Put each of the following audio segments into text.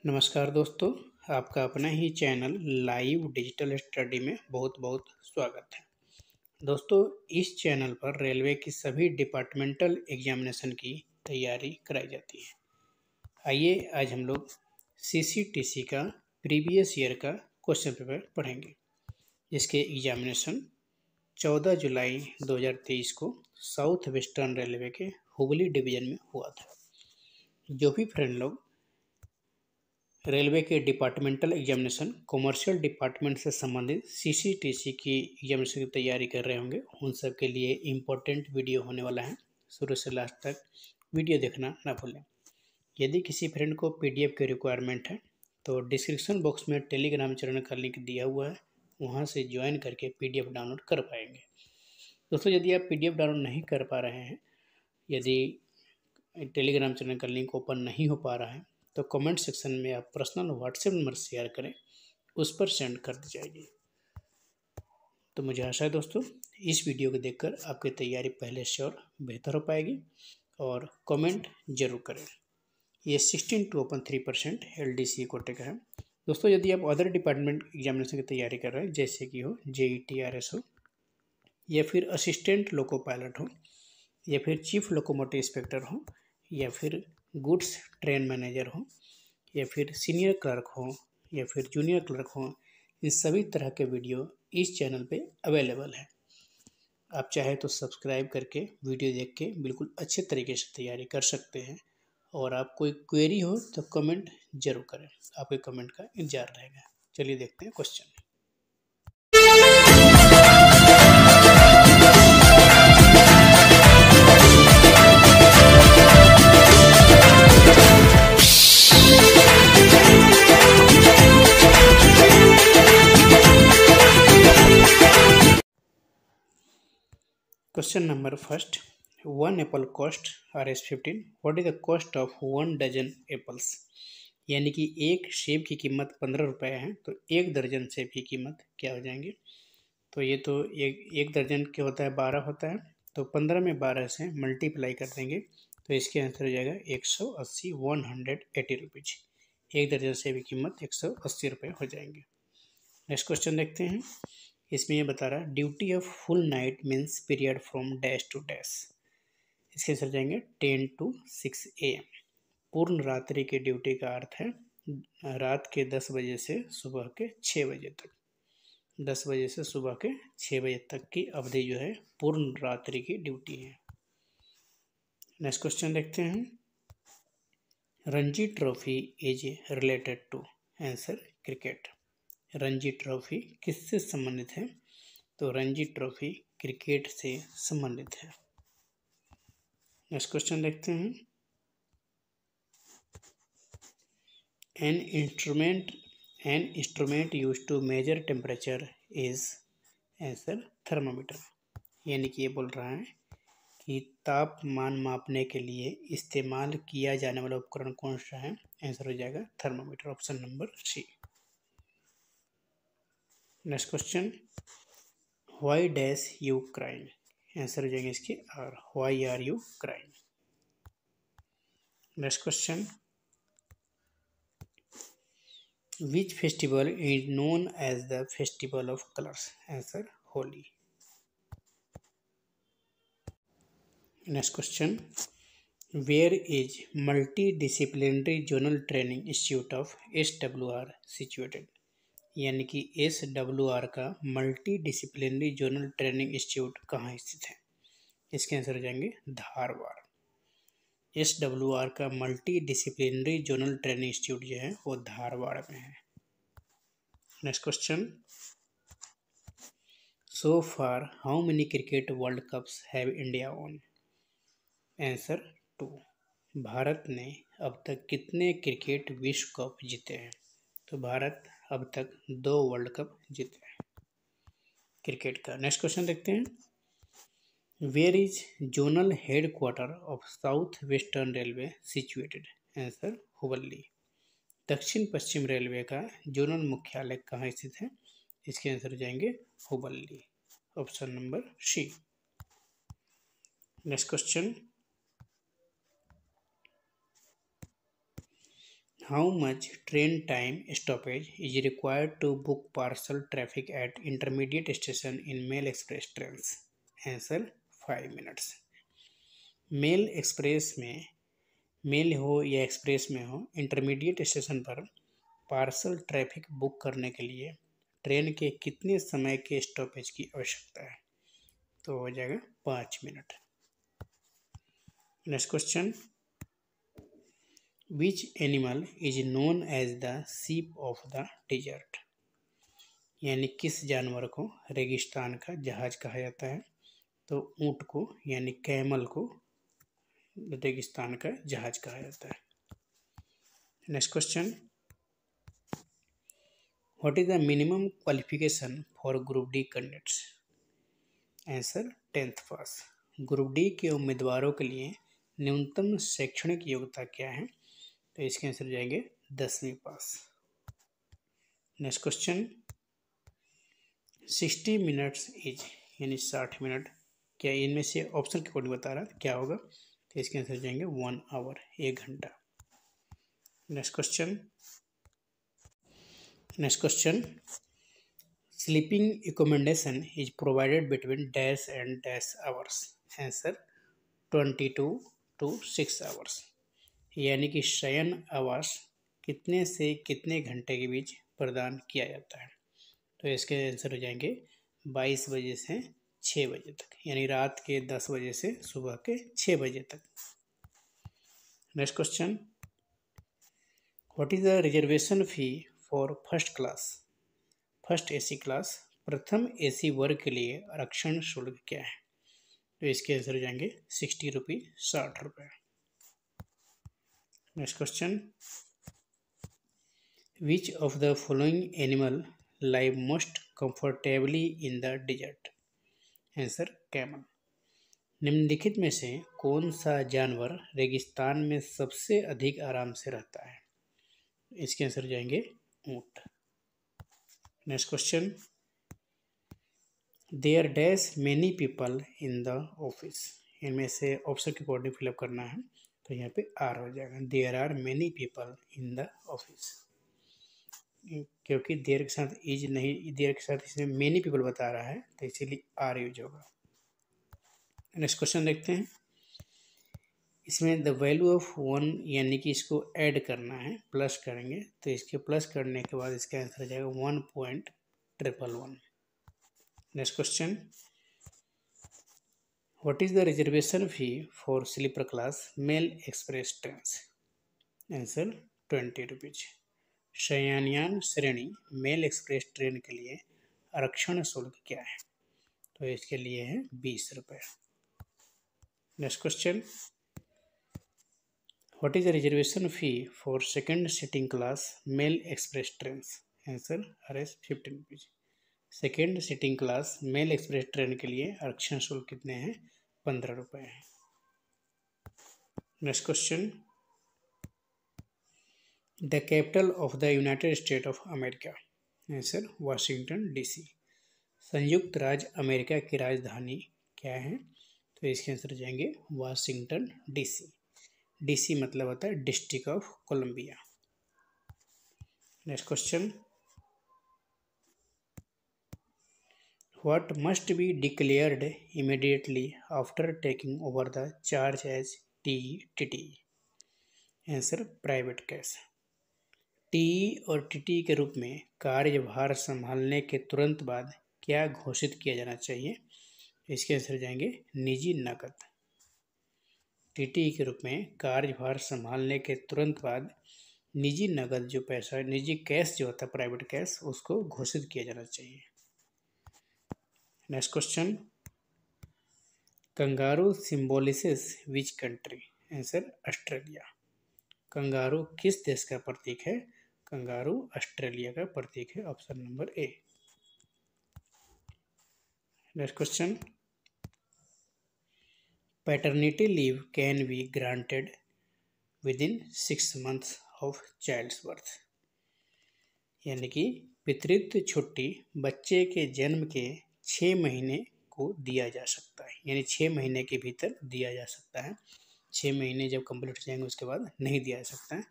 नमस्कार दोस्तों, आपका अपना ही चैनल लाइव डिजिटल स्टडी में बहुत बहुत स्वागत है। दोस्तों, इस चैनल पर रेलवे की सभी डिपार्टमेंटल एग्जामिनेशन की तैयारी कराई जाती है। आइए आज हम लोग सीसीटीसी का प्रीवियस ईयर का क्वेश्चन पेपर पढ़ेंगे, जिसके एग्जामिनेशन 14 जुलाई 2023 को साउथ वेस्टर्न रेलवे के हुगली डिवीजन में हुआ था। जो भी फ्रेंड लोग रेलवे के डिपार्टमेंटल एग्जामिनेशन कॉमर्शियल डिपार्टमेंट से संबंधित सीसीटीसी की एग्जामिनेशन की तैयारी कर रहे होंगे, उन सब के लिए इम्पोर्टेंट वीडियो होने वाला है। शुरू से लास्ट तक वीडियो देखना ना भूलें। यदि किसी फ्रेंड को पीडीएफ की रिक्वायरमेंट है तो डिस्क्रिप्शन बॉक्स में टेलीग्राम चैनल का लिंक दिया हुआ है, वहाँ से ज्वाइन करके पीडीएफ डाउनलोड कर पाएंगे। दोस्तों, यदि आप पीडीएफ डाउनलोड नहीं कर पा रहे हैं, यदि टेलीग्राम चैनल का लिंक ओपन नहीं हो पा रहा है, तो कमेंट सेक्शन में आप पर्सनल व्हाट्सएप नंबर शेयर करें, उस पर सेंड कर दी जाएगी। तो मुझे आशा है दोस्तों, इस वीडियो को देखकर आपकी तैयारी पहले से और बेहतर हो पाएगी, और कमेंट जरूर करें। ये 16 to open 3% LDC कोटे का है। दोस्तों, यदि आप अदर डिपार्टमेंट एग्जामिनेशन की तैयारी कर रहे हैं, जैसे कि हो JETRS हो, या फिर असिस्टेंट लोको पायलट हो, या फिर चीफ लोकोमोटिव इंस्पेक्टर हो, या फिर गुड्स ट्रेन मैनेजर हो, या फिर सीनियर क्लर्क हो, या फिर जूनियर क्लर्क हो, इन सभी तरह के वीडियो इस चैनल पे अवेलेबल है। आप चाहे तो सब्सक्राइब करके वीडियो देख के बिल्कुल अच्छे तरीके से तैयारी कर सकते हैं। और आप कोई क्वेरी हो तो कमेंट जरूर करें, आपके कमेंट का इंतजार रहेगा। चलिए देखते हैं question. Question number first. 1 apple cost Rs15. What is the cost of 1 dozen apples? यानी कि एक सेब की कीमत 15 रुपये है, तो एक दर्जन सेब की कीमत क्या हो जाएंगे? तो ये तो एक दर्जन क्या होता है, 12 होता है, तो 15 में 12 से मल्टीप्लाई कर देंगे तो इसके आंसर हो जाएगा 180, 180 रुपीज। एक दर्जन सेब की कीमत 180 रुपये हो जाएंगे। नेक्स्ट क्वेश्चन देखते हैं। इसमें ये बता रहा है duty of full night means period from dash to dash. इसके आंसर जाएंगे 10 to 6 AM। पूर्ण रात्रि की ड्यूटी का अर्थ है रात के 10 बजे से सुबह के 6 बजे तक। 10 बजे से सुबह के 6 बजे तक की अवधि जो है पूर्ण रात्रि की ड्यूटी है। नेक्स्ट क्वेश्चन देखते हैं। Ranji trophy is related to. Answer cricket. Ranji trophy किससे संबंधित है? तो रणजी ट्रॉफी क्रिकेट से संबंधित है। नेक्स्ट क्वेश्चन देखते हैं। An instrument use to measure temperature is. Answer thermometer. यानी कि ये बोल रहा है कि तापमान मापने के लिए इस्तेमाल किया जाने वाला उपकरण कौन सा है? आंसर हो जाएगा thermometer, option number C. Next question. Why dash you crime? Answer हो जाएंगे इसके R. Why are you crime? Next question. Which festival is known as the festival of colours? Answer Holi. Next question. Where is multi disciplinary zonal training institute of SWR situated? यानी कि SWR का multi disciplinary zonal training institute कहाँ स्थित है? इसके answer हो जाएंगे Dharwad. SWR का multi disciplinary zonal training institute जो है वो धारवाड़ में है। Next question. So far how many cricket world cups have India won? Answer 2। Bharat ने अब तक कितने क्रिकेट विश्व कप जीते हैं? तो भारत अब तक 2 वर्ल्ड कप जीते हैं क्रिकेट का। नेक्स्ट क्वेश्चन देखते हैं। Where is zonal head quarter of south western railway situated? Answer Hubli. दक्षिण पश्चिम रेलवे का जोनल मुख्यालय कहाँ स्थित है? इसके आंसर हो जाएंगे Hubli, option number C. Next question. How much train time stoppage is required to book parcel traffic at intermediate station in mail express train? Answer 5 minutes. Mail express में, मेल हो या एक्सप्रेस में हो, इंटरमीडिएट स्टेशन पर parcel traffic book करने के लिए train के कितने समय के स्टॉपेज की आवश्यकता है? तो हो जाएगा 5 minute. Next question, which animal is known as the sheep of the desert? यानी किस जानवर को रेगिस्तान का जहाज कहा जाता है? तो ऊंट को यानी कैमल को रेगिस्तान का जहाज कहा जाता है। Next question, what is the minimum qualification for group D candidates? Answer 10th pass. Group D के उम्मीदवारों के लिए न्यूनतम शैक्षणिक योग्यता क्या है? तो इसके आंसर जाएंगे 10वीं पास। नेक्स्ट क्वेश्चन, 60 मिनट्स इज यानी 60 मिनट क्या इनमें से ऑप्शन के अकॉर्डिंग बता रहा है क्या होगा? तो इसके आंसर जाएंगे 1 आवर, 1 घंटा। Next question, sleeping accommodation is provided between dash and dash hours? Answer 22 to 6 hours. यानी कि शयन आवास कितने से कितने घंटे के बीच प्रदान किया जाता है? तो इसके आंसर हो जाएंगे 22 बजे से 6 बजे तक, यानी रात के 10 बजे से सुबह के 6 बजे तक। Next question, what is the reservation fee for first class? First AC class, प्रथम एसी वर्ग के लिए आरक्षण शुल्क क्या है? तो इसके आंसर हो जाएंगे 60 रुपये, 60 रुपये। Next question, which of the following animal live most comfortably in the desert? Answer camel. निम्नलिखित में से कौन सा जानवर रेगिस्तान में सबसे अधिक आराम से रहता है? इसके आंसर जाएंगे ऊंट। Next question, there dash many people in the office? इनमें से ऑप्शन के अकॉर्डिंग फिलअप करना है, तो यहाँ पे आर हो जाएगा, there are many people in the office. क्योंकि देयर के साथ इज नहीं, देयर के साथ इसमें मेनी पीपल बता रहा है, तो इसीलिए आर यूज होगा। नेक्स्ट क्वेश्चन देखते हैं, इसमें द वैल्यू ऑफ 1 यानी कि इसको ऐड करना है, प्लस करेंगे, तो इसके प्लस करने के बाद इसका आंसर आ जाएगा 1.111। Next question, what is the reservation fee for sleeper class mail express train? Answer 20 rupees. शयनयान श्रेणी मेल एक्सप्रेस ट्रेन के लिए आरक्षण शुल्क क्या है? तो इसके लिए है 20 रुपये। Next question, what is the reservation fee for second sitting class mail express train? Answer RS 15 rupees. Second sitting class mail express train के लिए आरक्षण शुल्क कितने हैं? 15 रुपये हैं। Next question, the capital of the united state of America? Answer Washington DC। संयुक्त राज्य अमेरिका की राजधानी क्या है? तो इसके आंसर जाएंगे वाशिंगटन DC। DC मतलब होता है district of Columbia. Next question, what must be declared immediately after taking over the charge as TTE? Answer private cash. TE और TTE के रूप में कार्यभार संभालने के तुरंत बाद क्या घोषित किया जाना चाहिए? इसके आंसर जाएंगे निजी नकद। TTE के रूप में कार्यभार संभालने के तुरंत बाद निजी नकद जो पैसा, निजी कैश जो होता है प्राइवेट कैश, उसको घोषित किया जाना चाहिए। Next question, kangaroo symbolises which country? Answer Australia. Kangaroo किस देश का प्रतीक है? कंगारू ऑस्ट्रेलिया का प्रतीक है, option number A। Next question, paternity leave can be granted within 6 months of child's birth? यानी कि पितृत्व छुट्टी बच्चे के जन्म के 6 महीने को दिया जा सकता है, यानी 6 महीने के भीतर दिया जा सकता है। 6 महीने जब कंप्लीट हो जाएंगे उसके बाद नहीं दिया जा सकता है।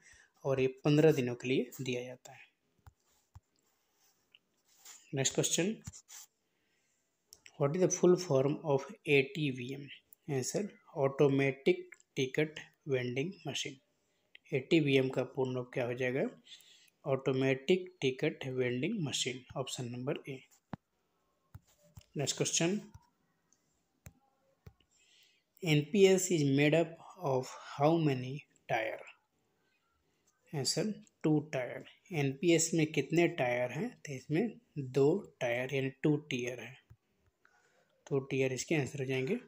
और ये 15 दिनों के लिए दिया जाता है। Next question, what is the full form of ATVM? Answer, automatic ticket vending machine. ATVM का पूर्ण रूप क्या हो जाएगा? Automatic ticket vending machine, option number A. Next question, NPS is made up of how many tyre? Answer, 2 tyre. NPS में कितने tyre हैं? तो इसमें 2 टायर यानी 2 टीयर है, 2 टीयर इसके आंसर हो जाएंगे।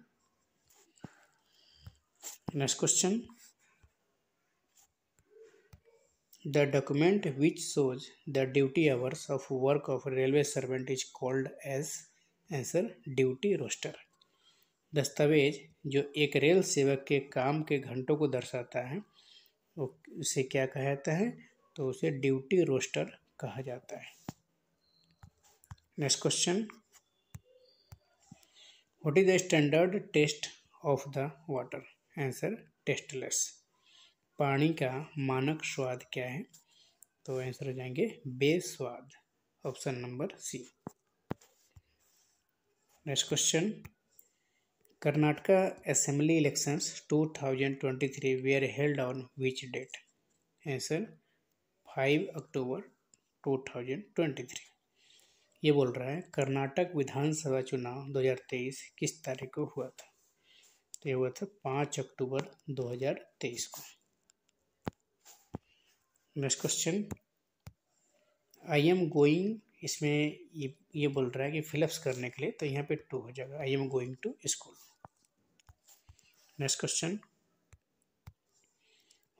Next question, the document which shows the duty hours of work of railway servant is called as? Answer, duty roster. दस्तावेज जो एक रेल सेवक के काम के घंटों को दर्शाता है वो उसे क्या कहा जाता है? तो उसे ड्यूटी रोस्टर कहा जाता है। Next question, what is the standard test of the water? Answer, tasteless. पानी का मानक स्वाद क्या है? तो आंसर हो जाएंगे बेस्वाद, option number C. Next question, Karnataka assembly elections 2023 were held on which date? Answer, 5 October 2023। ये बोल रहा है कर्नाटक विधानसभा चुनाव 2023 किस तारीख को हुआ था? तो ये हुआ था 5 अक्टूबर 2023 को। Next question, I am going, इसमें ये बोल रहा है कि फिलअप्स करने के लिए, तो यहाँ पे 2 हो जाएगा, I am going to school. Next question,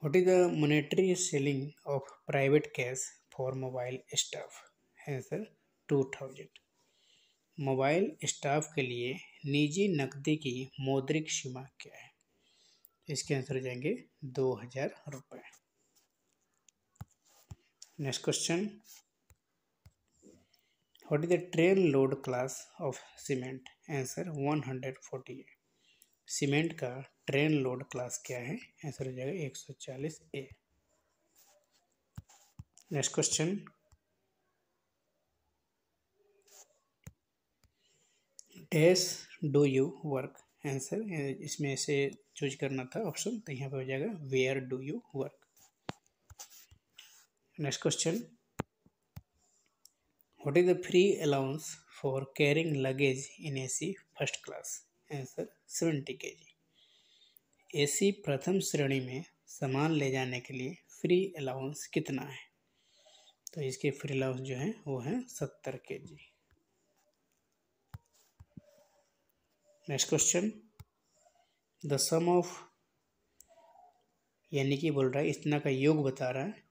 what is the monetary ceiling of private cash for mobile staff? Answer, 2000। Mobile staff के लिए निजी नकदी की मौद्रिक सीमा क्या है? इसके आंसर हो जाएंगे 2000 रुपये। Next question, what is the train load class of cement? Answer, 148। Cement का ट्रेन लोड क्लास क्या है? आंसर हो जाएगा 140A। Next question, dash do you work? Answer, इसमें से चूज करना था ऑप्शन, तो यहाँ पे हो जाएगा where do you work. Next question, what is the free allowance for carrying luggage in AC first class? Answer, 70 kg। AC प्रथम श्रेणी में सामान ले जाने के लिए फ्री अलाउंस कितना है? तो इसके फ्री अलाउंस जो है वो है 70 kg। Next question, the sum of, यानी कि बोल रहा है इतना का योग बता रहा है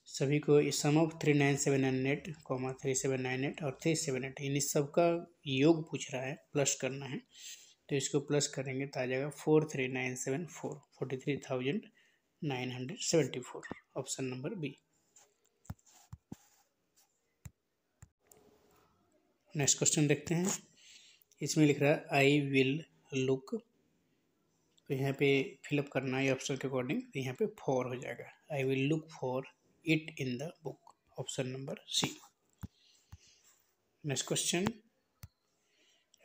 सभी को, सम ऑफ 39798, 3798 और 378, इन सब का योग पूछ रहा है, प्लस करना है, तो इसको प्लस करेंगे तो आ जाएगा 43974, 43,974, option number B. Next question देखते हैं, इसमें लिख रहा है आई विल लुक, तो यहाँ पे फिलअप करना है ऑप्शन के अकॉर्डिंग, तो यहाँ पे 4 हो जाएगा, I will look for it in the book, option number C. Next question,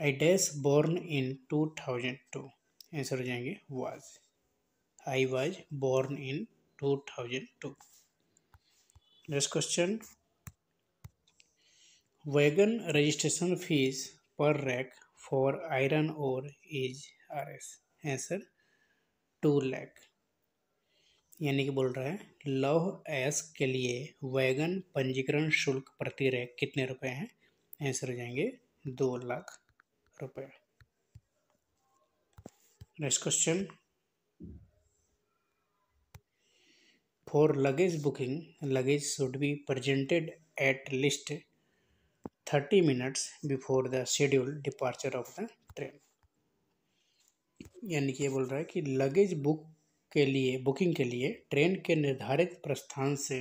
I dash born in 2002, answer हो जाएंगे was, I was born in 2002। Next question, wagon registration fees per rack for iron ore is RS? Answer, 2 lakh. यानी कि बोल रहा है लौह अयस्क के लिए वैगन पंजीकरण शुल्क प्रति रैक कितने रुपए हैं? आंसर हो जाएंगे 2 लाख रुपए। Next question, for luggage booking luggage should be presented at least 30 minutes before the schedule departure of the train. यानी कि ये बोल रहा है कि लगेज बुकिंग के लिए ट्रेन के निर्धारित प्रस्थान से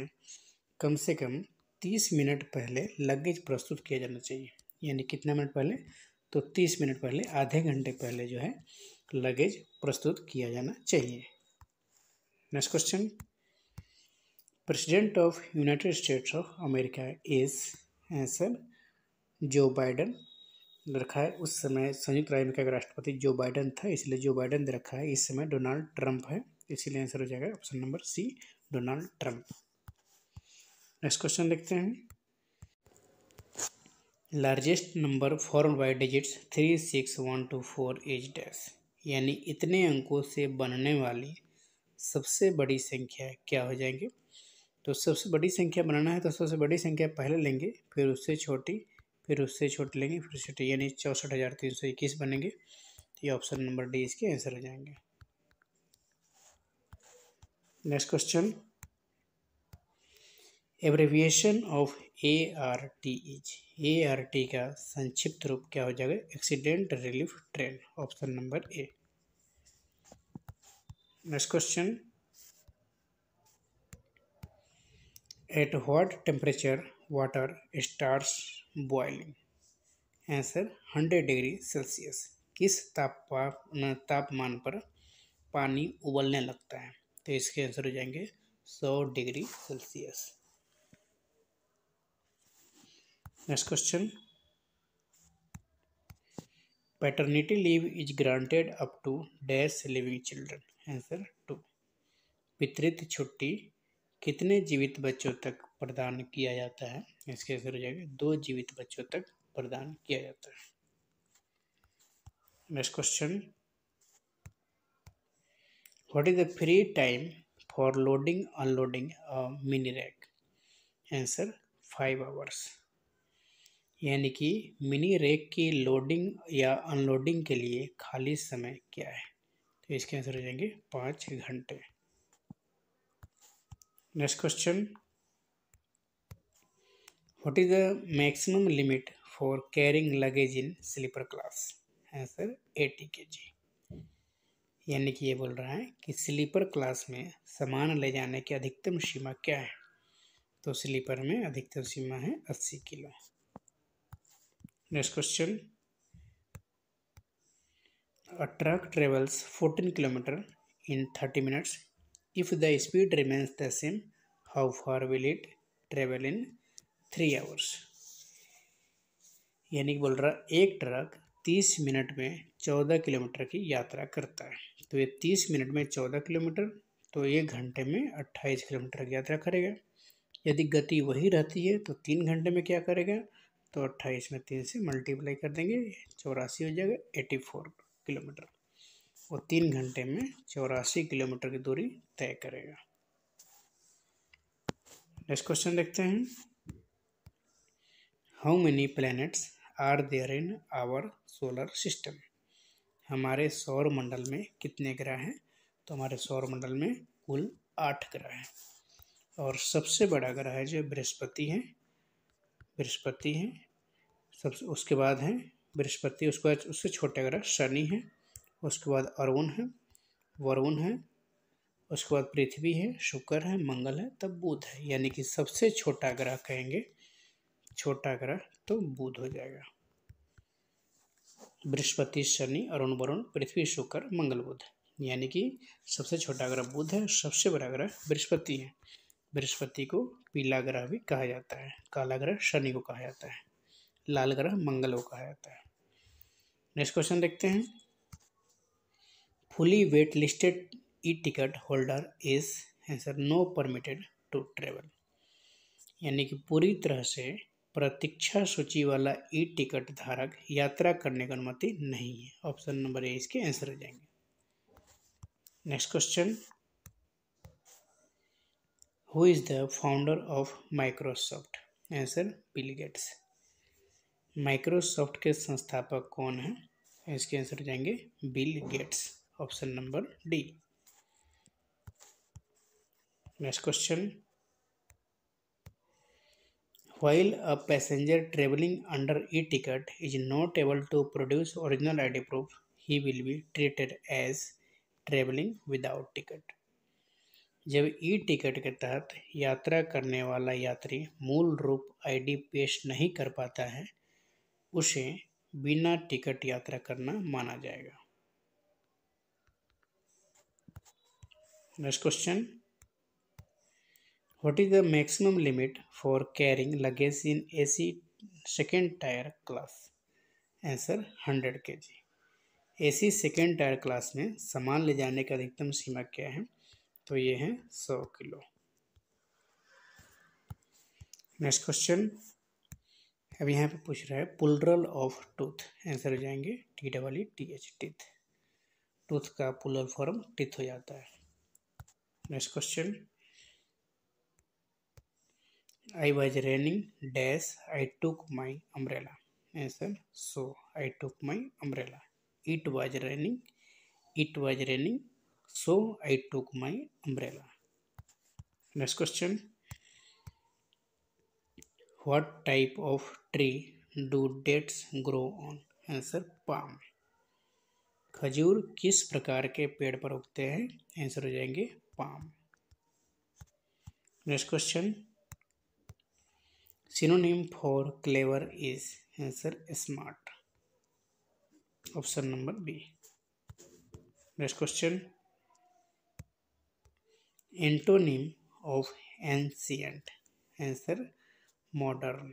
कम 30 मिनट पहले लगेज प्रस्तुत किया जाना चाहिए। यानी कितना मिनट पहले? तो 30 मिनट पहले, आधे घंटे पहले जो है लगेज प्रस्तुत किया जाना चाहिए। Next question, president of United states of America is answer जो बाइडन रखा है। उस समय संयुक्त राज्य अमेरिका का राष्ट्रपति जो बाइडन था, इसलिए जो बाइडन दे रखा है। इस समय डोनाल्ड ट्रंप है, इसीलिए आंसर हो जाएगा option number C, Donald Trump. Next question देखते हैं। Largest number formed by digits 36124 is dash, यानी इतने अंकों से बनने वाली सबसे बड़ी संख्या क्या हो जाएंगे। तो सबसे बड़ी संख्या बनाना है तो सबसे बड़ी संख्या पहले लेंगे, फिर उससे छोटी, फिर उससे छोटी लेंगे, फिर छोटी, यानी 64,321 बनेंगे। तो ये ऑप्शन नंबर डी इसके आंसर हो जाएंगे। Next question, एब्रेविएशन of ART is, ART का संक्षिप्त रूप क्या हो जाएगा। Accident relief train, option number A. Next question, at what temperature water starts boiling, answer 100 degree Celsius. किस तापमान पर पानी उबलने लगता है। तो इसके आंसर हो जाएंगे 100 degree Celsius. Next question, paternity leave is granted up to dash living children, answer 2। पितृत्व छुट्टी कितने जीवित बच्चों तक प्रदान किया जाता है। इसके आंसर हो जाएगा 2 जीवित बच्चों तक प्रदान किया जाता है। Next question, what is the free time for loading unloading a mini rack, answer 5 hours, यानी कि मिनी रैक की लोडिंग या अनलोडिंग के लिए खाली समय क्या है। तो इसके आंसर हो जाएंगे 5 घंटे। Next question, what is the maximum limit for carrying luggage in sleeper class, answer 80 kg, यानी कि ये बोल रहा है कि स्लीपर क्लास में सामान ले जाने की अधिकतम सीमा क्या है। तो स्लीपर में अधिकतम सीमा है 80 kilo. Next question, a truck travels 14 km in 30 minutes. If the speed remains the same, how far will it travel in 3 hours? यानी कि बोल रहा एक ट्रक 30 मिनट में 14 किलोमीटर की यात्रा करता है। तो ये 30 मिनट में 14 किलोमीटर, तो 1 घंटे में 28 किलोमीटर की यात्रा करेगा। यदि गति वही रहती है तो 3 घंटे में क्या करेगा। तो 28 में 3 से मल्टीप्लाई कर देंगे, 84 हो जाएगा, 84 किलोमीटर। वो 3 घंटे में 84 किलोमीटर की दूरी तय करेगा। नेक्स्ट क्वेश्चन देखते हैं, how many planets are there in our solar system, हमारे सौर मंडल में कितने ग्रह हैं। तो हमारे सौर मंडल में कुल 8 ग्रह हैं, और सबसे बड़ा ग्रह है जो बृहस्पति है, बृहस्पति है सबसे, उसके बाद है बृहस्पति, उसके बाद उससे छोटे ग्रह शनि है, उसके बाद अरुण है, वरुण है, उसके बाद पृथ्वी है, शुक्र है, मंगल है, तब बुध है। यानी कि सबसे छोटा ग्रह कहेंगे, छोटा ग्रह तो बुध हो जाएगा। बृहस्पति, शनि, अरुण, वरुण, पृथ्वी, शुक्र, मंगल, बुध, यानी कि सबसे छोटा ग्रह बुध है, सबसे बड़ा ग्रह बृहस्पति है। बृहस्पति को पीला ग्रह भी कहा जाता है, काला ग्रह शनि को कहा जाता है, लाल ग्रह मंगल को कहा जाता है। नेक्स्ट क्वेश्चन देखते हैं, fully wait listed e ticket holder is, answer no permitted to travel, यानी कि पूरी तरह से प्रतीक्षा सूची वाला ई टिकट धारक यात्रा करने की अनुमति नहीं है। ऑप्शन नंबर ए इसके आंसर हो जाएंगे। Next question, who is the founder of Microsoft, answer Bill Gates, Microsoft के संस्थापक कौन है। इसके आंसर हो जाएंगे Bill Gates, option number D. Next question, while a passenger traveling under e-ticket is not able to produce original ID proof, he will be treated as traveling without ticket. जब e ticket के तहत यात्रा करने वाला यात्री मूल रूप ID पेश नहीं कर पाता है, उसे बिना टिकट यात्रा करना माना जाएगा। Next question, what is the maximum limit for carrying luggage in AC second tyre class? Answer 100 kg। AC second tyre class में सामान ले जाने की अधिकतम सीमा क्या है? तो ये है 100 किलो। नेक्स्ट क्वेश्चन, अब यहाँ पे पूछ रहा है प्लूरल ऑफ टूथ। आंसर हो जाएंगे TEETH, टीथ। टूथ का प्लूरल फॉर्म टीथ हो जाता है। Next question, I was raining dash I took my umbrella. Answer, so I took my umbrella. It was raining, so I took my umbrella. Next question, what type of tree do dates grow on? Answer, palm। खजूर किस प्रकार के पेड़ पर उगते हैं? Answer हो जाएंगे palm. Next question, synonym for clever is? Answer, smart। Option number B. Next question, antonym of ancient? Answer, modern.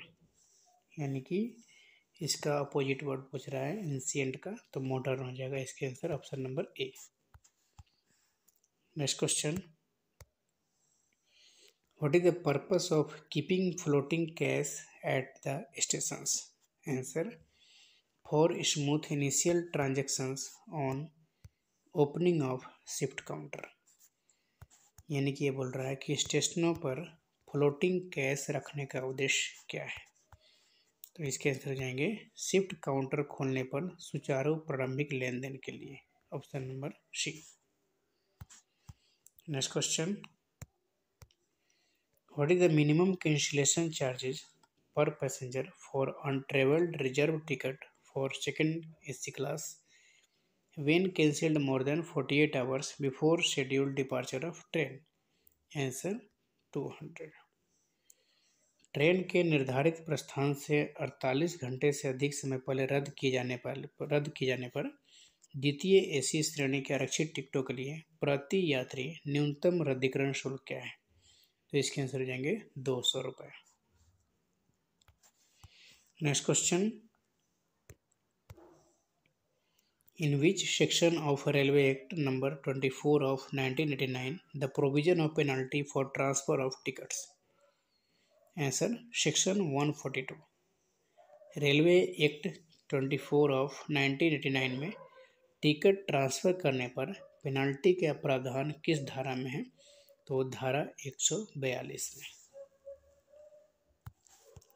यानी कि इसका अपोजिट वर्ड पूछ रहा है एंशियंट का, तो मॉडर्न हो जाएगा इसके answer, option number A. Next question, what is the purpose of keeping floating cash at the stations? Answer, for smooth initial transactions on opening of shift counter. यानी कि ये बोल रहा है कि स्टेशनों पर फ्लोटिंग कैश रखने का उद्देश्य क्या है? तो इसके आंसर हो जाएंगे शिफ्ट काउंटर खोलने पर सुचारू प्रारंभिक लेन देन के लिए, option number C. Next question, what is the minimum cancellation charges per passenger for untravelled reserve ticket for second AC class when cancelled more than 48 hours before scheduled departure of train? Answer, 200। Train के निर्धारित प्रस्थान से 48 घंटे से अधिक समय पहले रद्द किए जाने पर द्वितीय AC श्रेणी के आरक्षित टिकटों के लिए प्रति यात्री न्यूनतम रद्दीकरण शुल्क क्या है? तो इसके आंसर हो जाएंगे 200 रुपये। Next question, in which section of Railway Act number 24 of 1989 the provision of penalty for transfer of tickets? Answer, section 142। Railway act 24 of 1989 में टिकट ट्रांसफर करने पर पेनाल्टी के प्रावधान किस धारा में है? तो धारा 142 में।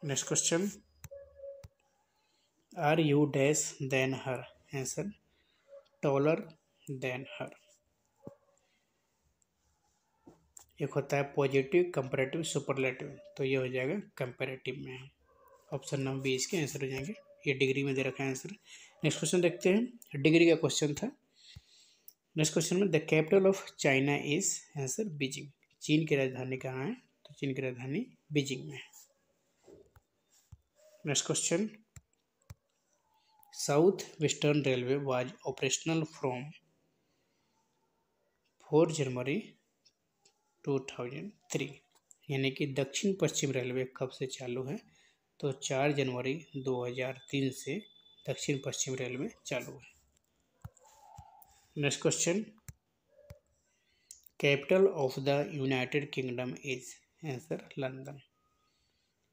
Next question, are you dash than her? Answer, taller than her. एक होता है पॉजिटिव, कंपैरेटिव, सुपरलेटिव, तो ये हो जाएगा कंपैरेटिव में है, ऑप्शन नंबर बी इसके आंसर हो जाएंगे। ये डिग्री में दे रखा है आंसर। नेक्स्ट क्वेश्चन देखते हैं, डिग्री का क्वेश्चन था। नेक्स्ट क्वेश्चन में, the capital of China is? Answer, Beijing. चीन की राजधानी कहाँ है? तो चीन की राजधानी बीजिंग में है। Next question, south western railway was operational from 4 जनवरी 2003। यानी कि दक्षिण पश्चिम रेलवे कब से चालू है? तो 4 जनवरी 2003 से दक्षिण पश्चिम रेलवे चालू है। Next question, capital of the united kingdom is? Answer, London.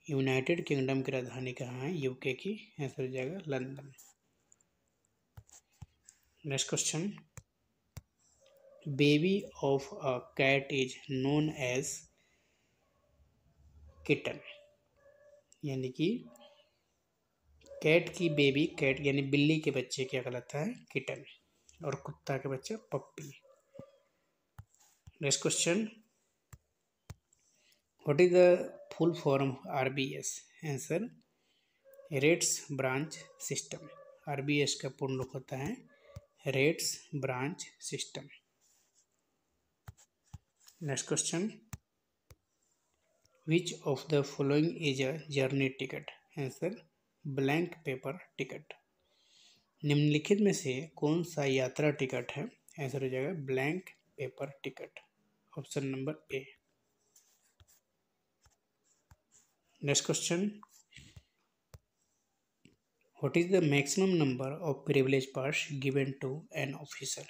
United kingdom की राजधानी कहाँ है? यूके की, आंसर हो जाएगा London. Next question, baby of a cat is known as kitten. यानी कि कैट की बेबी, कैट यानी बिल्ली के बच्चे क्या कहलाता है? किटन। और कुत्ता के बच्चे puppy. Next question, what is the full form RBS? Answer, rates branch system. RBS का पूर्ण रूप होता है rates branch system. Next question, which of the following is a journey ticket? Answer, blank paper ticket. निम्नलिखित में से कौन सा यात्रा टिकट है? आंसर हो जाएगा blank paper ticket, option number A. Next question, what is the maximum number of privilege pass given to an officer?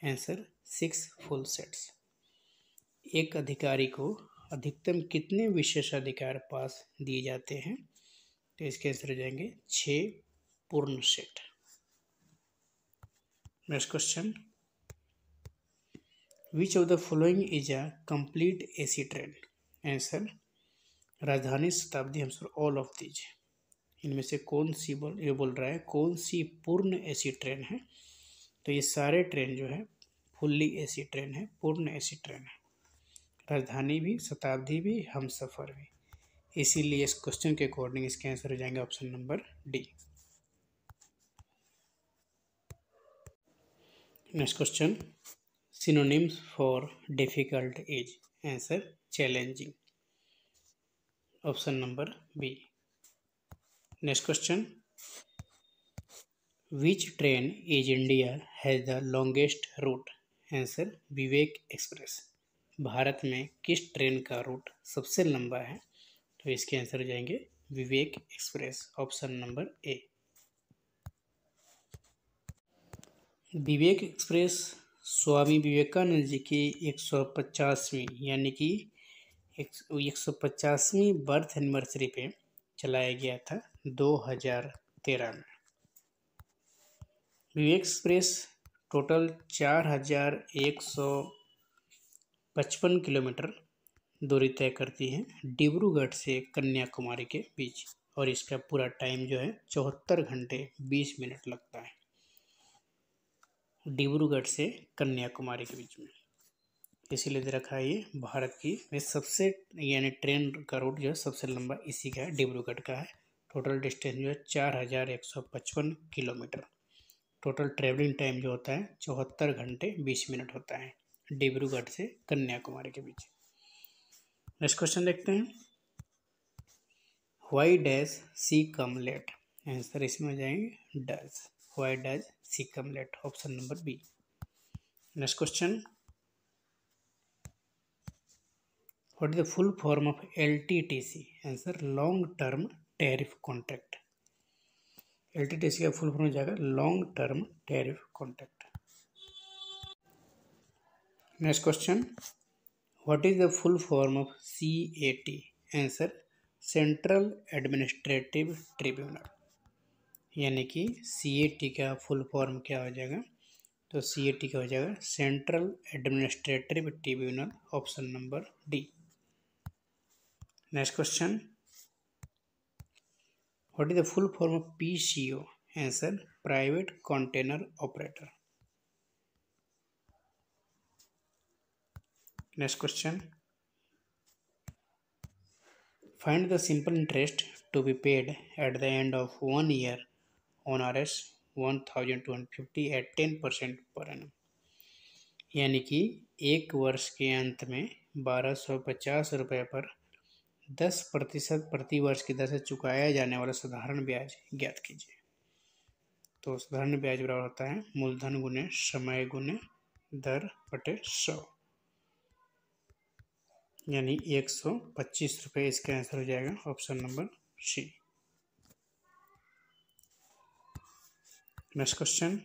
Answer 6 full sets. एक अधिकारी को अधिकतम कितने विशेषाधिकार पास दिए जाते हैं? तो इसके आंसर हो जाएंगे 6 पूर्ण set. Next question, which of the following is a complete AC train? Answer राजधानी शताब्दी, आंसर ऑल ऑफ दीज। इनमें से कौन सी ये बोल रहा है कौन सी पूर्ण एसी ट्रेन है? तो ये सारे ट्रेन जो है फुल्ली एसी ट्रेन है, पूर्ण एसी ट्रेन है। राजधानी भी, शताब्दी भी, हमसफर भी। इसीलिए इस क्वेश्चन के अकॉर्डिंग इसके आंसर हो जाएंगे option number D. Next question, synonyms for difficult is? Answer challenging, option number B. Next question, which train is India has the longest route? Answer Vivek express. Bharat में किस ट्रेन का रूट सबसे लंबा है? तो इसके आंसर हो जाएंगे Vivek express, option number A. Vivek express Swami Vivekananda ji की 150वीं यानी कि 150वीं बर्थ एनिवर्सरी पे चलाया गया था 2013 में। विवेक एक्सप्रेस टोटल 4155 किलोमीटर दूरी तय करती है डिब्रूगढ़ से कन्याकुमारी के बीच, और इसका पूरा टाइम जो है 74 घंटे 20 मिनट लगता है डिब्रूगढ़ से कन्याकुमारी के बीच में। इसीलिए दे रखा है ये भारत की में सबसे यानी ट्रेन का रूट जो है सबसे लंबा इसी का है, डिब्रूगढ़ का है। टोटल डिस्टेंस जो है 4155 किलोमीटर। टोटल ट्रेवलिंग टाइम जो होता है 74 घंटे 20 मिनट होता है डिब्रूगढ़ से कन्याकुमारी के बीच। नेक्स्ट क्वेश्चन देखते हैं, why dash she come late? Answer इसमें हो जाएंगे does. Why does she come late, option number B. Next question, what is the full form of LTTC? Answer long term tariff contract. LTTC का full form हो जाएगा long term tariff contract. Next question, what is the full form of CAT? Answer central administrative tribunal. यानी कि CAT का full form क्या हो जाएगा? तो CAT का हो जाएगा central administrative tribunal, option number D. Next question, what is the full form of PCO? Answer private container operator. Next question, find the simple interest to be paid at the end of 1 year on RS 1250 at 10% per annum. यानी कि एक वर्ष के अंत में 1250 रुपये पर 10% प्रति वर्ष की दर से चुकाया जाने वाला साधारण ब्याज ज्ञात कीजिए। तो साधारण ब्याज बराबर होता है मूलधन गुने समय गुने दर बटे 100, यानी 125 रुपये। इसका आंसर हो जाएगा option number C. Next question,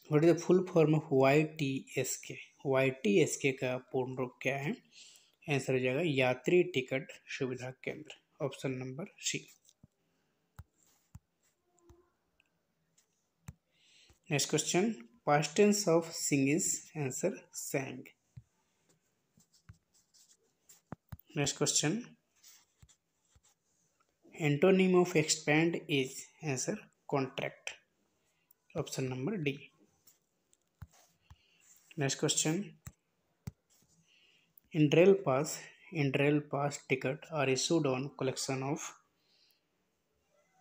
what is the full form of YTSK? YTSK का पूर्ण रूप क्या है? आंसर हो जाएगा यात्री टिकट सुविधा केंद्र, option number C. Next question, past tense of sing is? Answer sang। Next question, antonym of expand is? Answer contract, option number D. Next question, in rail pass ticket are issued on collection of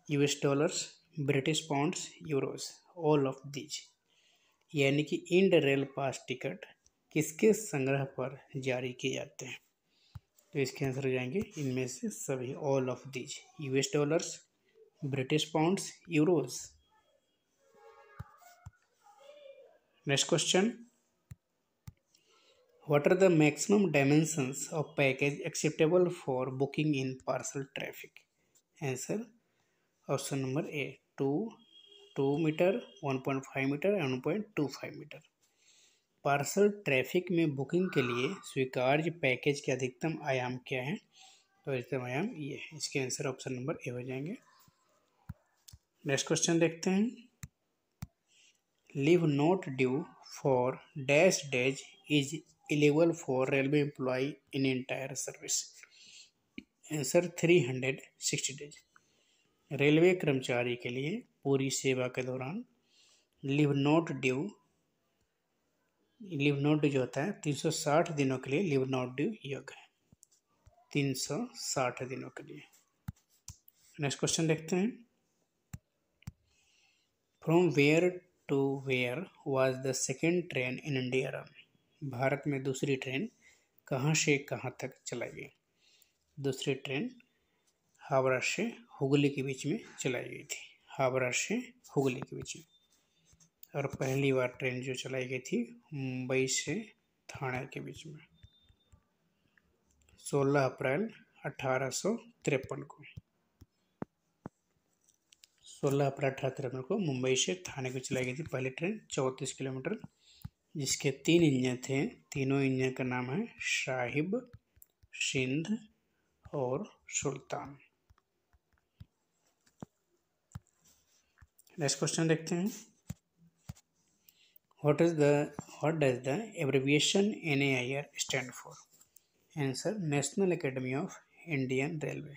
US dollars, British pounds, euros, all of these। यानी कि end rail पास ticket किसके संग्रह पर जारी किए जाते हैं? तो इसके आंसर हो जाएंगे इनमें से सभी, all of these, US dollars, British pounds, euros. Next question, what are the maximum dimensions of package acceptable for booking in parcel traffic? Answer option number A 2 metre, 1.5 metre and 1.25 metre. Parcel traffic में booking के लिए स्वीकार्य package के अधिकतम आयाम क्या है? तो अधिकतम आयाम ये है। इसके आंसर ऑप्शन नंबर ए हो जाएंगे। नेक्स्ट क्वेश्चन देखते हैं। Leave not due for dash days is illegal for railway employ in entire service. Answer 360 days. Railway कर्मचारी के लिए पूरी सेवा के दौरान लीव नॉट ड्यू जो होता है 360 दिनों के लिए लीव नॉट ड्यू योग्य है, 360 दिनों के लिए। नेक्स्ट क्वेश्चन देखते हैं। From where to where was the second train in India run? भारत में दूसरी ट्रेन कहाँ से कहाँ तक चलाई गई? दूसरी ट्रेन हावड़ा से हुगली के बीच में चलाई गई थी, हावड़ा से हुगली के बीच में। और पहली बार ट्रेन जो चलाई गई थी मुंबई से थाने के बीच में 16 अप्रैल 1853 को। 16 अप्रैल 1853 को मुंबई से थाने को चलाई गई थी पहली ट्रेन, 34 किलोमीटर, जिसके 3 इंजन थे। तीनों इंजन का नाम है साहिब, सिंध और सुल्तान। नेक्स्ट क्वेश्चन देखते हैं। What does the abbreviation NAIR stand for? Answer National Academy of Indian Railway।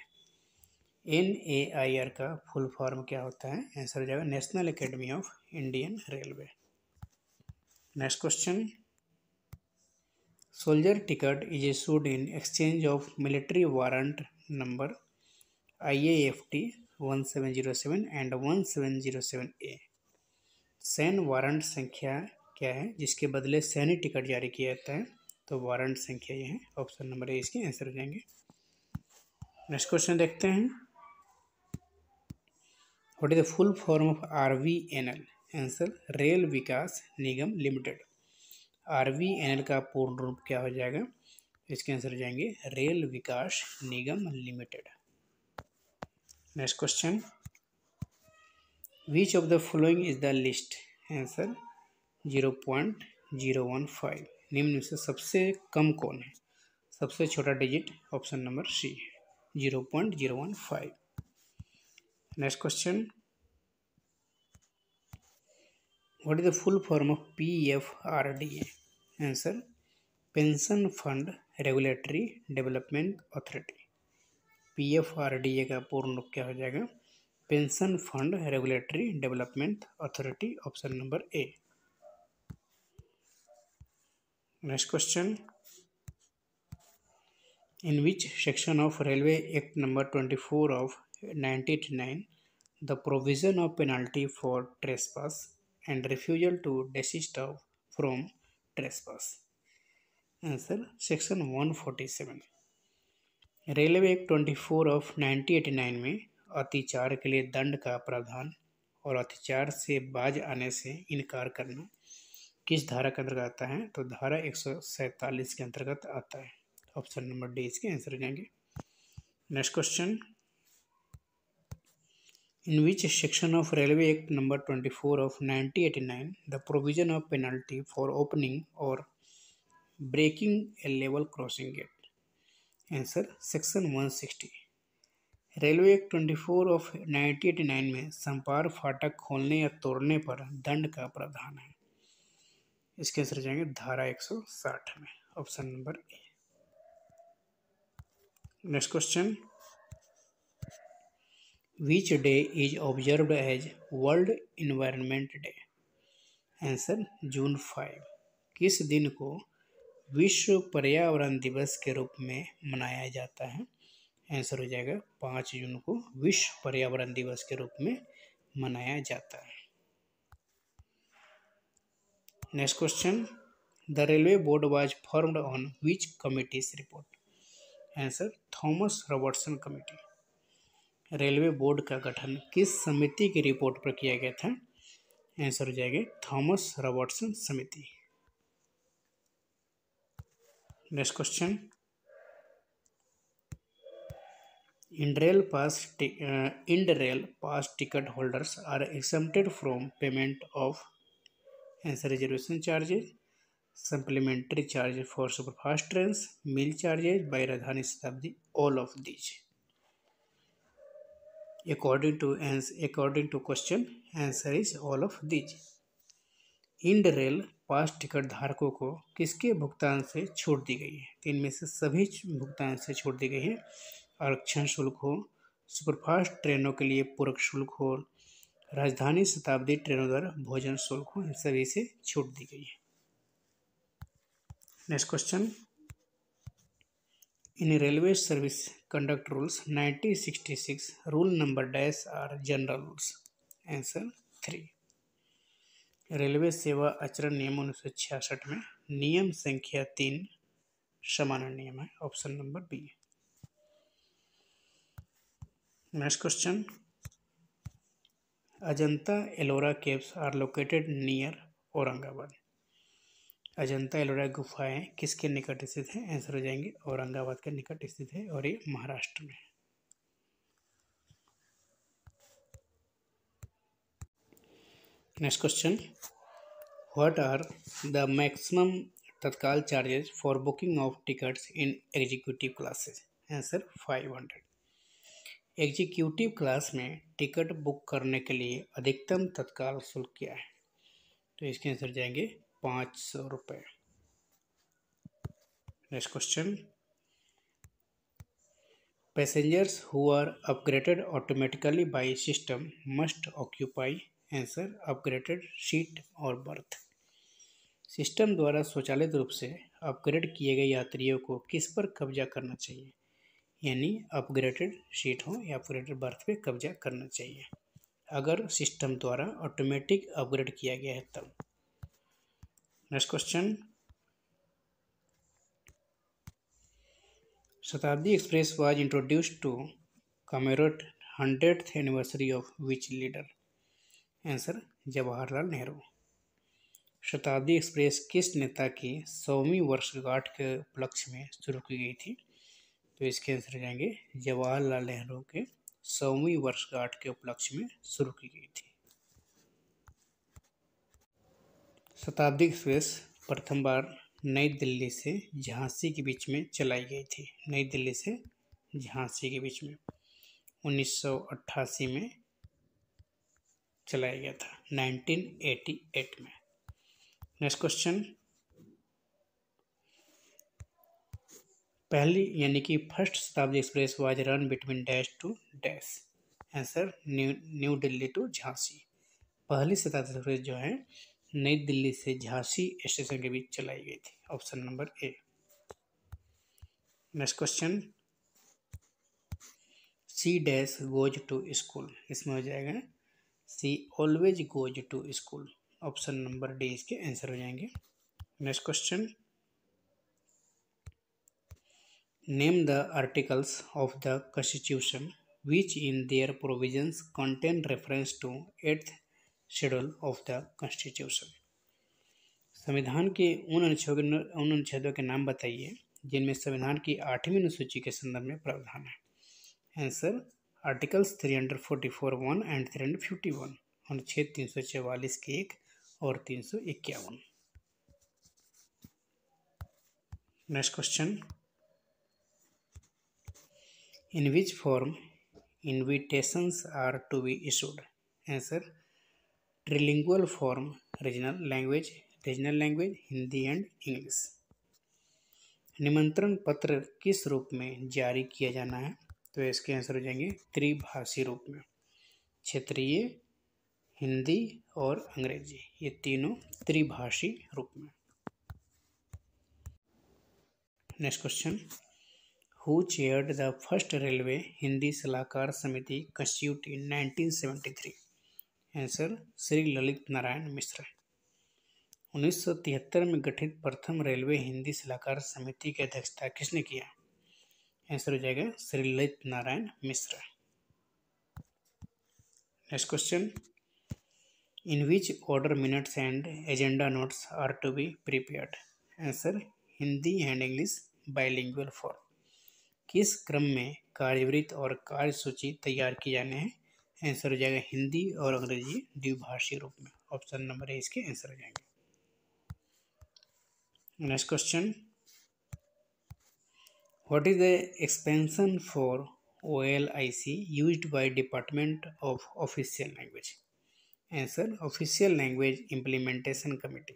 NAIR का फुल फॉर्म क्या होता है? आंसर हो जाएगा national academy of Indian railway. Next question. Soldier ticket is issued in exchange of military warrant number IAFT 1707 and 1707A। सैन्य warrant संख्या क्या है जिसके बदले सैन्य टिकट जारी किया जाता है? तो वारंट संख्या ये है, ऑप्शन नंबर ए इसके आंसर हो जाएंगे। नेक्स्ट क्वेश्चन देखते हैं। What is the full form of RVNL? Answer rail Vikas Nigam limited. RVNL का पूर्ण रूप क्या हो जाएगा? इसके आंसर हो जाएंगे rail Vikas Nigam limited. Next question. Which of the following is the list? Answer 0.015। निम्न में से सबसे कम कौन है? सबसे छोटा digit option number C 0.015। Next question. What is the full form of PFRDA? Answer pension fund regulatory development authority. PFRDA का पूर्ण रूप क्या हो जाएगा? Pension fund regulatory development authority, option number A. Next question. In which section of railway act number 24 of 1989 the provision of penalty for trespass and refusal to desist of from trespass? Answer section 147। Railway act 24 of 1989 में अतिचार के लिए दंड का प्रावधान और अतिचार से बाज आने से इनकार करना किस धारा के अंतर्गत आता है? तो धारा 147 के अंतर्गत आता है, ऑप्शन नंबर डी इसके आंसर हो जाएंगे। Next question. In which section of railway act number 24 of 1989 the provision of penalty for opening और breaking a level crossing gate? Answer section 160। Railway act 24 of 1989 में संपार फाटक खोलने या तोड़ने पर दंड का प्रावधान है। इसके आंसर जाएंगे धारा 160 में, option number A. Next question. Which day is observed as world environment day? Answer June 5। किस दिन को विश्व पर्यावरण दिवस के रूप में मनाया जाता है? आंसर हो जाएगा 5 जून को विश्व पर्यावरण दिवस के रूप में मनाया जाता है। Next question. The railway board was formed on which committees report? Answer Thomas Robertson committee. Railway board का गठन किस समिति की रिपोर्ट पर किया गया था? आंसर हो जाएगा थॉमस रॉबर्टसन समिति। Next question, InDrail pass ticket holders are exempted from payment of answer reservation charges, supplementary charges for superfast trains, meal charges by Rajdhani Shatabdi. All of these. According to question, answer is all of these. InDrail pass ticket धारकों को किसके भुगतान से छूट दी गई है? तो इनमें से सभी भुगतान से छूट दी गई है। आरक्षण शुल्क हो, सुपरफास्ट ट्रेनों के लिए पूरक शुल्क हो, राजधानी शताब्दी ट्रेनों द्वारा भोजन शुल्क हो, इन सभी से छूट दी गई है। Next question, in railway service conduct rules 1966 rule number dash are general rules. Answer 3। Railway सेवा आचरण नियम 1966 में नियम संख्या 3 सामान्य नियम है। Option number B. Next question, Ajanta Ellora caves are located near Aurangabad. Ajanta Ellora गुफाएं किसके निकट स्थित हैं? आंसर हो जाएंगे औरंगाबाद के निकट स्थित है और ये महाराष्ट्र में। Next question, what are the maximum Tatkal charges for booking of tickets in executive classes? Answer 500। Executive class में टिकट बुक करने के लिए अधिकतम तत्काल शुल्क क्या है? तो इसके आंसर जाएंगे 500 रुपये। Next question, passengers who are upgraded automatically by system must occupy. Answer upgraded seat और बर्थ। सिस्टम द्वारा स्वचालित रूप से अपग्रेड किए गए यात्रियों को किस पर कब्जा करना चाहिए? यानी अपग्रेडेड सीट हो या अपग्रेडेड बर्थ पे कब्जा करना चाहिए अगर सिस्टम द्वारा ऑटोमेटिक अपग्रेड किया गया है तब। Next question, Shatabdi express was introduced to commemorate 100th anniversary of which leader? Answer Jawaharlal Nehru. Shatabdi express किस नेता की 100वीं वर्षगांठ के उपलक्ष्य में शुरू की गई थी? तो इसके आंसर हो जाएंगे जवाहरलाल नेहरू के 100वीं वर्षगांठ के उपलक्ष्य में शुरू की गई थी। शताब्दी एक्सप्रेस प्रथम बार नई दिल्ली से झांसी के बीच में चलाई गई थी। नई दिल्ली से झांसी के बीच में 1988 में चलाया गया था, 1988 में। नेक्स्ट क्वेश्चन, पहली यानी कि first Shatabdi express was run between dash to dash. Answer new Delhi to Jhansi. पहली शताब्दी एक्सप्रेस जो है नई दिल्ली से झांसी स्टेशन के बीच चलाई गई थी। Option number A. Next question, C dash goes to school. इसमें हो जाएगा C always goes to school. Option number D इसके आंसर हो जाएंगे। Next question, name the articles of the constitution which in their provisions contain reference to 8th schedule of the constitution. संविधान के उन अनुच्छेदों के नाम बताइए जिनमें संविधान की 8वीं अनुसूची के संदर्भ में प्रावधान है। आंसर आर्टिकल्स 344(1) एंड 351, अनुच्छेद 344 के 1 और 351। Next question, in which form invitations are to be issued? Answer trilingual form, regional language, Hindi and English. निमंत्रण पत्र किस रूप में जारी किया जाना है? तो इसके आंसर हो जाएंगे त्रिभाषी रूप में, क्षेत्रीय, हिंदी और अंग्रेजी, ये तीनों त्रिभाषी रूप में। Next question, Who chaired the first railway Hindi Salahkar Samiti constituted in 1973? Answer Shri Lalit Narayan Mishra. 1973 में गठित प्रथम रेलवे हिंदी सलाहकार समिति की अध्यक्षता किसने किया? आंसर हो जाएगा Shri Lalit Narayan Mishra. Next question, in which order minutes and agenda notes are to be prepared? Answer Hindi and English bilingual form. किस क्रम में कार्यवृत्त और कार्यसूची तैयार किए जाने हैं? आंसर हो जाएगा हिंदी और अंग्रेजी द्विभाषी रूप में। ऑप्शन नंबर ए इसके आंसर हो जाएंगे। Next question, what is the expansion for OLIC used by Department of Official Language? Answer official language implementation committee.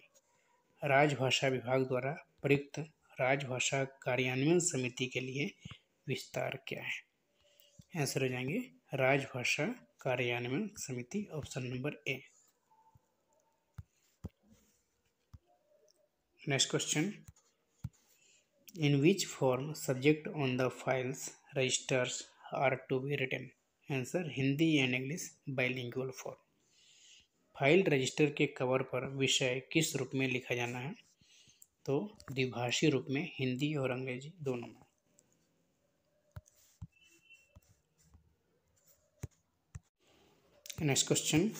राजभाषा विभाग द्वारा प्रयुक्त राजभाषा कार्यान्वयन समिति के लिए विस्तार क्या है? आंसर हो जाएंगे राजभाषा कार्यान्वयन समिति। Option number A. Next question, in which form subject on the files registers are to be written? Answer Hindi and English bilingual form. File register के कवर पर विषय किस रूप में लिखा जाना है? तो द्विभाषी रूप में, हिंदी और अंग्रेजी दोनों में। Next question,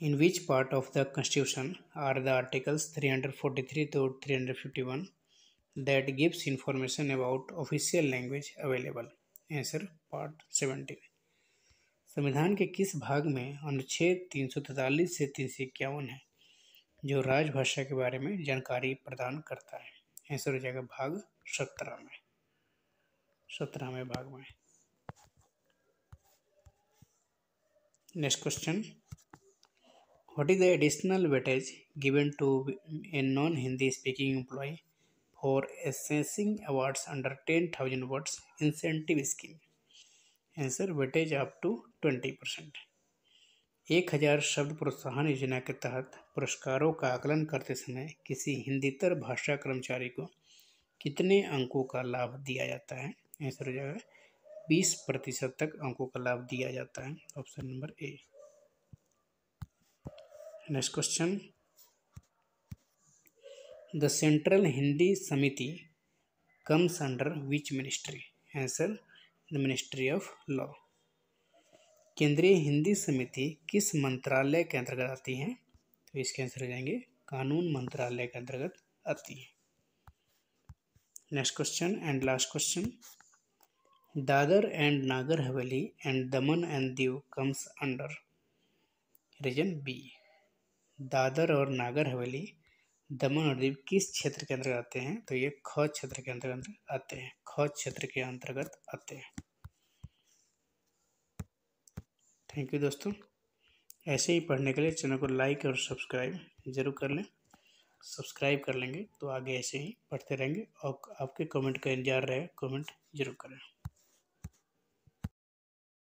in which part of the constitution are the articles 343 to 351 that gives information about official language available? Answer part 17। संविधान के किस भाग में अनुच्छेद 343 से 351 है जो राजभाषा के बारे में जानकारी प्रदान करता है? आंसर हो जाएगा भाग 17वें भाग में। Next question, what is the additional weightage given to a non Hindi speaking employ for assessing awards under 10,000 words incentive scheme? Answer weightage up to 20%। 1000 शब्द प्रोत्साहन योजना के तहत पुरस्कारों का आकलन करते समय किसी हिंदीतर भाषा कर्मचारी को कितने अंकों का लाभ दिया जाता है? आंसर हो जाएगा 20% तक अंकों का लाभ दिया जाता है। Option number A. Next question, the central Hindi Samiti comes under which ministry? Answer the ministry of law. केंद्रीय हिंदी समिति किस मंत्रालय के अंतर्गत आती है? तो इसके आंसर हो जाएंगे कानून मंत्रालय के अंतर्गत आती है। Next question and last question, Dadra and Nagar Haveli and Daman and Diu comes under region B. Dadra और नागर हवेली, दमन और दीव किस क्षेत्र के अंतर्गत आते हैं? तो ये ख क्षेत्र के अंतर्गत आते हैं। ख क्षेत्र के अंतर्गत आते हैं। थैंक यू दोस्तों। ऐसे ही पढ़ने के लिए चैनल को लाइक और सब्सक्राइब जरूर कर लें। सब्सक्राइब कर लेंगे तो आगे ऐसे ही पढ़ते रहेंगे और आपके कमेंट का इंतजार रहे, कमेंट जरूर करें।